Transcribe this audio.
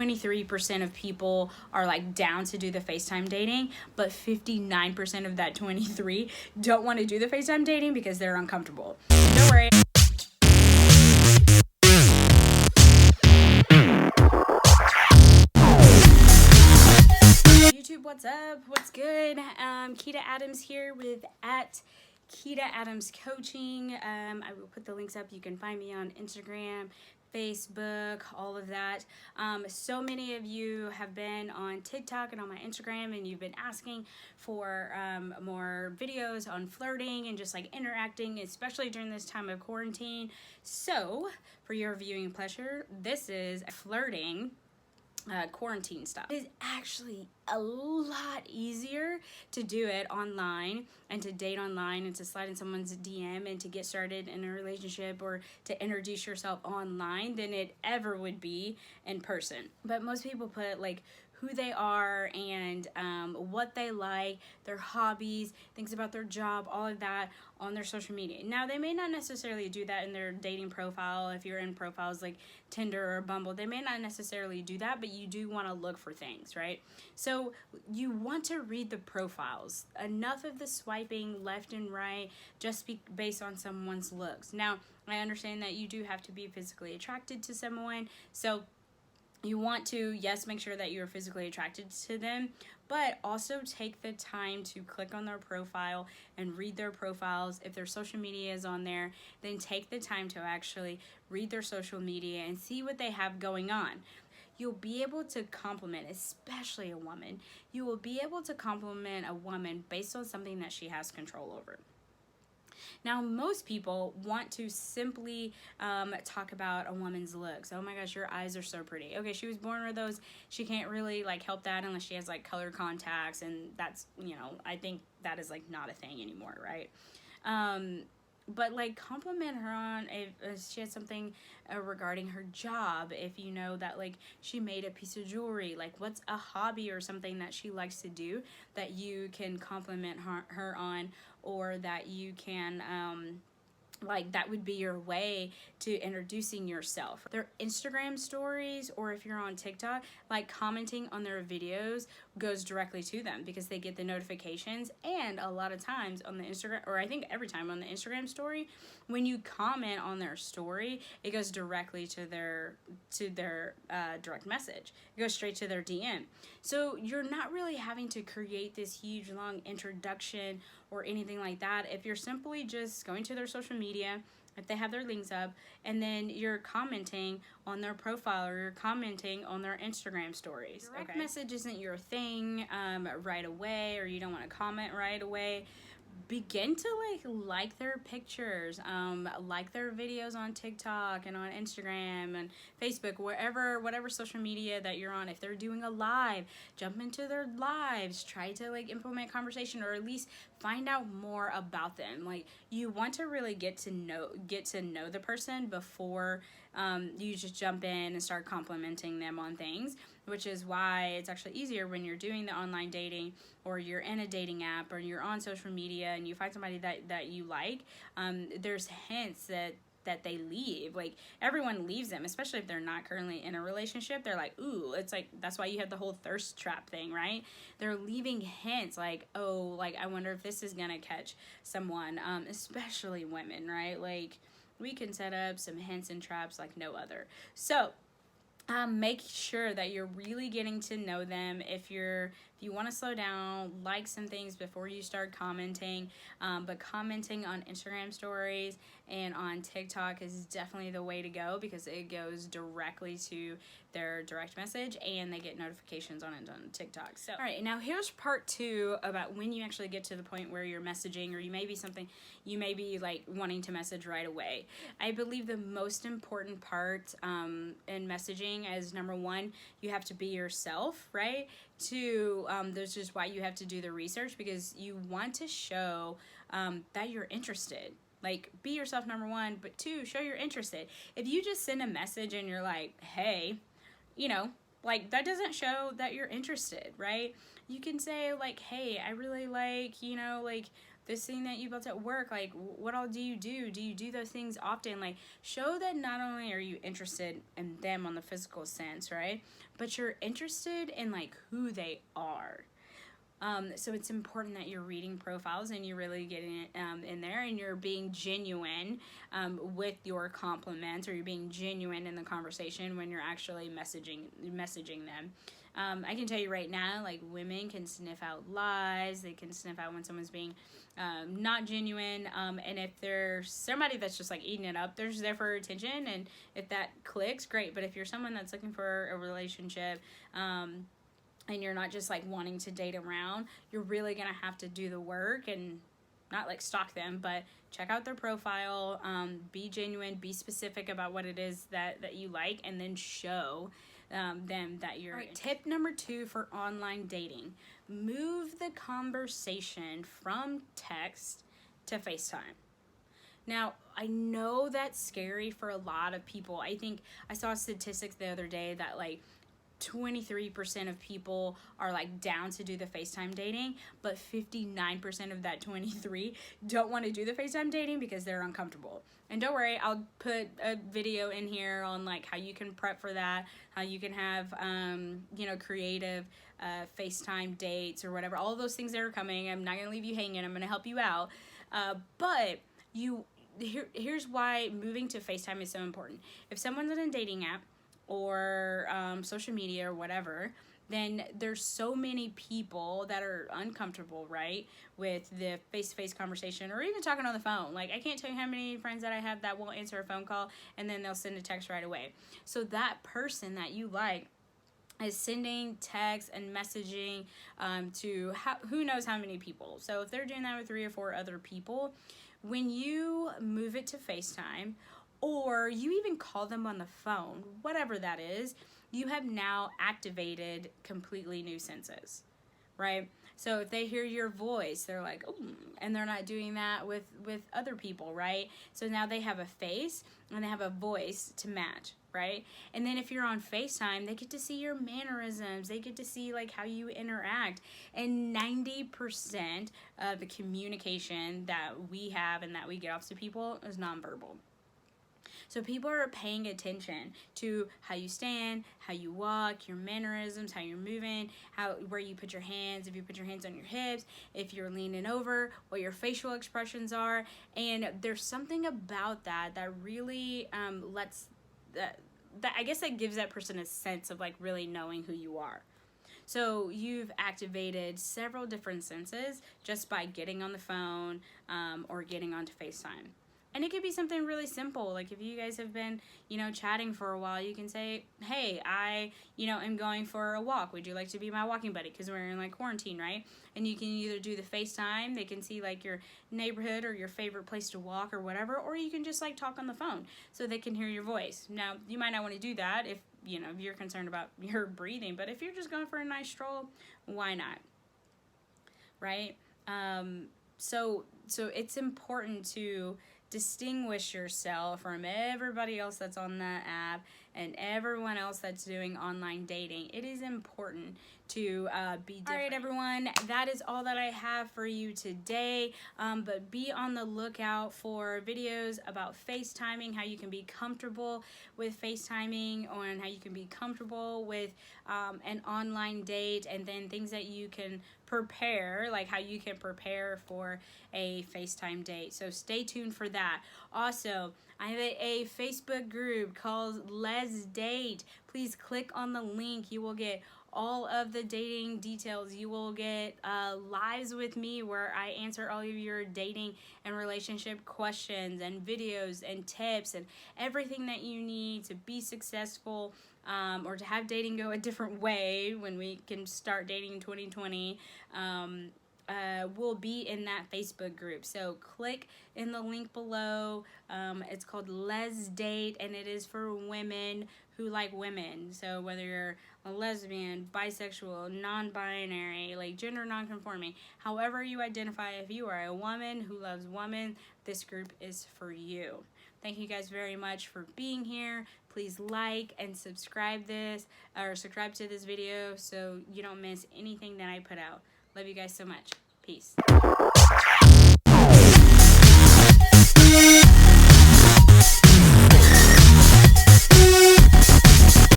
23% of people are like down to do the FaceTime dating, but 59% of that 23 don't want to do the FaceTime dating because they're uncomfortable. Don't worry. YouTube, what's up? What's good? Keita Adams here with @Keita Adams Coaching. I will put the links up. You can find me on Instagram, Facebook, all of that. So many of you have been on TikTok and on my Instagram, and you've been asking for more videos on flirting and just like interacting, especially during this time of quarantine. So for your viewing pleasure, this is flirting. Quarantine stuff. It is actually a lot easier to do it online and to date online and to slide in someone's DM and to get started in a relationship or to introduce yourself online than it ever would be in person. But most people put like who they are and what they like, their hobbies, things about their job, all of that on their social media. Now, they may not necessarily do that in their dating profile. If you're in profiles like Tinder or Bumble, they may not necessarily do that, but you do want to look for things, right? So you want to read the profiles. Enough of the swiping left and right just based on someone's looks. Now, I understand that you do have to be physically attracted to someone, so you want to, yes, make sure that you're physically attracted to them, but also take the time to click on their profile and read their profiles. If their social media is on there, then take the time to actually read their social media and see what they have going on. You'll be able to compliment, especially a woman. You will be able to compliment a woman based on something that she has control over. Now, most people want to simply talk about a woman's looks. Oh my gosh, your eyes are so pretty. Okay, she was born with those. She can't really like help that unless she has like color contacts, and that's, you know, I think that is like not a thing anymore, right? But like compliment her on if she has something regarding her job, if you know that like she made a piece of jewelry, like what's a hobby or something that she likes to do that you can compliment her on, or that you can like that would be your way to introducing yourself. Their Instagram stories, or if you're on TikTok, like commenting on their videos goes directly to them because they get the notifications. And a lot of times on the Instagram, or I think every time on the Instagram story, when you comment on their story, it goes directly to their direct message. It goes straight to their DM. So you're not really having to create this huge long introduction or anything like that. If you're simply just going to their social media, if they have their links up, and then you're commenting on their profile or you're commenting on their Instagram stories. Direct message isn't your thing right away, or you don't want to comment right away. Begin to like their pictures, like their videos on TikTok and on Instagram and Facebook, whatever social media that you're on. If they're doing a live, jump into their lives, try to like implement conversation, or at least find out more about them. Like, you want to really get to know the person before you just jump in and start complimenting them on things, which is why it's actually easier when you're doing the online dating, or you're in a dating app, or you're on social media and you find somebody that you like. There's hints that they leave. Like, everyone leaves them, especially if they're not currently in a relationship. They're like, ooh, it's like, that's why you have the whole thirst trap thing, right? They're leaving hints like, oh, like, I wonder if this is gonna catch someone, especially women, right? Like, we can set up some hints and traps like no other. So make sure that you're really getting to know them. If you want to slow down, like some things before you start commenting, but commenting on Instagram stories and on TikTok is definitely the way to go, because it goes directly to their direct message and they get notifications on it on TikTok. So, all right, now here's part 2 about when you actually get to the point where you're messaging, or you may be like wanting to message right away. I believe the most important part in messaging is, number 1, you have to be yourself, right? 2, this is why you have to do the research, because you want to show that you're interested. Like, be yourself, number 1, but 2, show you're interested. If you just send a message and you're like, hey, you know, like, that doesn't show that you're interested, right? You can say like, hey, I really like, you know, like this thing that you built at work, like, what all do you do? Do you do those things often? Like, show that not only are you interested in them on the physical sense, right, but you're interested in, like, who they are. So it's important that you're reading profiles and you're really getting it in there, and you're being genuine with your compliments, or you're being genuine in the conversation when you're actually messaging them. I can tell you right now, like, women can sniff out lies. They can sniff out when someone's being not genuine. And if there's somebody that's just, like, eating it up, they're just there for attention. And if that clicks, great. But if you're someone that's looking for a relationship, and you're not just, like, wanting to date around, you're really going to have to do the work and not, like, stalk them, but check out their profile, be genuine, be specific about what it is that you like, and then show them that you're... All right, tip number 2 for online dating: move the conversation from text to FaceTime. Now, I know that's scary for a lot of people. I think I saw a statistic the other day that, like, 23% of people are, like, down to do the FaceTime dating, but 59% of that 23 don't want to do the FaceTime dating because they're uncomfortable. And don't worry, I'll put a video in here on, like, how you can prep for that, how you can have, creative FaceTime dates or whatever. All of those things that are coming. I'm not going to leave you hanging. I'm going to help you out. But here's why moving to FaceTime is so important. If someone's on a dating app, or social media or whatever, then there's so many people that are uncomfortable, right, with the face-to-face conversation, or even talking on the phone. Like, I can't tell you how many friends that I have that won't answer a phone call, and then they'll send a text right away. So that person that you like is sending texts and messaging to who knows how many people. So if they're doing that with 3 or 4 other people, when you move it to FaceTime, or you even call them on the phone, whatever that is, you have now activated completely new senses, right? So if they hear your voice, they're like, oh, and they're not doing that with other people, right? So now they have a face and they have a voice to match, right? And then if you're on FaceTime, they get to see your mannerisms. They get to see, like, how you interact. And 90% of the communication that we have and that we get off to people is nonverbal. So people are paying attention to how you stand, how you walk, your mannerisms, how you're moving, where you put your hands, if you put your hands on your hips, if you're leaning over, what your facial expressions are. And there's something about that really lets that I guess that gives that person a sense of, like, really knowing who you are. So you've activated several different senses just by getting on the phone or getting onto FaceTime. And it could be something really simple. Like, if you guys have been, chatting for a while, you can say, hey, I, am going for a walk. Would you like to be my walking buddy? Because we're in, like, quarantine, right? And you can either do the FaceTime. They can see, like, your neighborhood or your favorite place to walk or whatever. Or you can just, like, talk on the phone so they can hear your voice. Now, you might not want to do that if, if you're concerned about your breathing. But if you're just going for a nice stroll, why not? Right? So it's important to distinguish yourself from everybody else that's on that app and everyone else that's doing online dating. It is important to be different. All right, everyone, that is all that I have for you today. But be on the lookout for videos about FaceTiming, how you can be comfortable with FaceTiming, and how you can be comfortable with an online date, and then things that you can prepare, like how you can prepare for a FaceTime date. So stay tuned for that. Also, I have a Facebook group called Let's Date. Please click on the link. You will get all of the dating details. You will get lives with me where I answer all of your dating and relationship questions and videos and tips and everything that you need to be successful or to have dating go a different way when we can start dating in 2020. Will be in that Facebook group. So click in the link below. It's called Let's Date, and it is for women who like women. So whether you're a lesbian, bisexual, non-binary, like gender non-conforming, however you identify, if you are a woman who loves women, this group is for you. Thank you guys very much for being here. Please like and subscribe to this video so you don't miss anything that I put out. Love you guys so much. Peace.